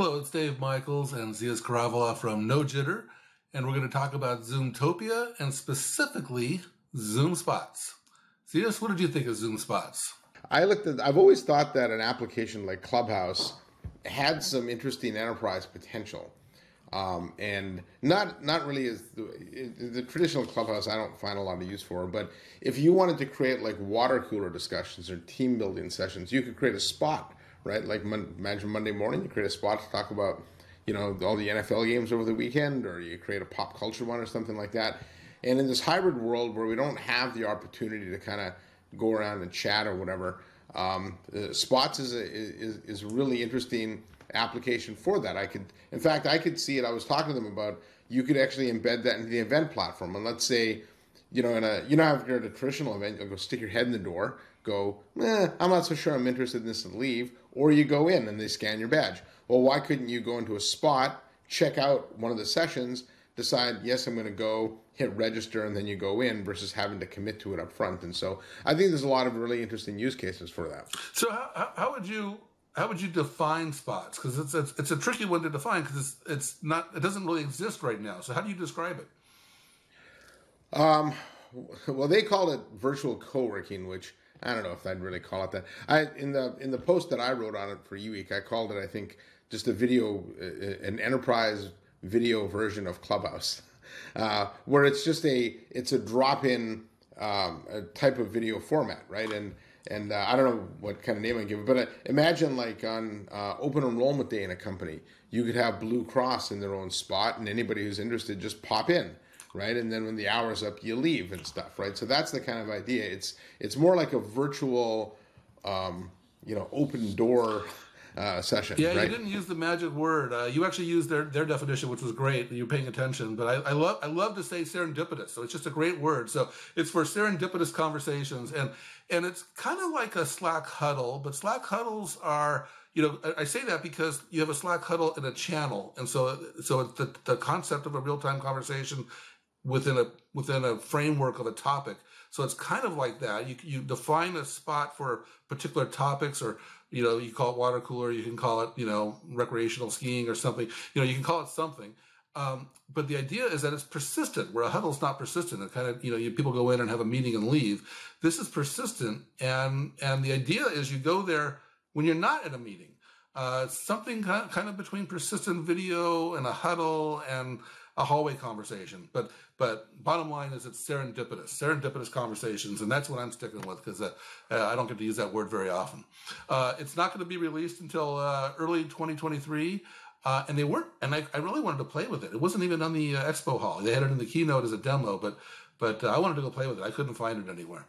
Hello, it's Dave Michaels and Zias Karavala from No Jitter, and we're going to talk about Zoomtopia and specifically Zoom Spots. Zias, what did you think of Zoom Spots? I've always thought that an application like Clubhouse had some interesting enterprise potential. And not really as the traditional Clubhouse I don't find a lot of use for, but if you wanted to create like water cooler discussions or team building sessions, you could create a spot, right? Like imagine Monday morning, you create a spot to talk about, all the NFL games over the weekend, or you create a pop culture one or something like that. And in this hybrid world where we don't have the opportunity to kind of go around and chat or whatever, Spots is a really interesting application for that. I could see it. I was talking to them about you could actually embed that into the event platform. And let's say, if you're at a traditional event, you'll go stick your head in the door, go, I'm not so sure I'm interested in this, and leave. Or you go in and they scan your badge. Well, why couldn't you go into a spot, check out one of the sessions, decide, yes, I'm going to go, hit register, and then you go in versus having to commit to it up front. And so I think there's a lot of really interesting use cases for that. So how would you define spots? Because it's a tricky one to define because it doesn't really exist right now. So how do you describe it? Well, they call it virtual co-working, which I don't know if I'd really call it that. In the post that I wrote on it for eWeek, I called it, I think, just an enterprise video version of Clubhouse, where it's a drop-in type of video format, right? And I don't know what kind of name I give it, but imagine like on open enrollment day in a company, you could have Blue Cross in their own spot, and anybody who's interested just pop in, right? And then when the hour's up, you leave and stuff, right? So that's the kind of idea. It's more like a virtual, open door session. Yeah, right? You didn't use the magic word. You actually used their definition, which was great. You're paying attention, but I love to say serendipitous. So it's just a great word. So it's for serendipitous conversations, and it's kind of like a Slack huddle, but Slack huddles are. I say that because you have a Slack huddle in a channel, and so it's the concept of a real time conversation within a framework of a topic. So it's kind of like that. You define a spot for particular topics, or you call it water cooler, you can call it recreational skiing or something. You can call it something. But the idea is that it's persistent, where a huddle's not persistent. It kind of people go in and have a meeting and leave. This is persistent, and the idea is you go there when you're not in a meeting. Something kind of between persistent video and a huddle and a hallway conversation. But bottom line is it's serendipitous conversations, and that's what I'm sticking with because I don't get to use that word very often. It's not going to be released until early 2023. And they weren't, and I really wanted to play with it. It wasn't even on the expo hall. They had it in the keynote as a demo, but I wanted to go play with it. I couldn't find it anywhere.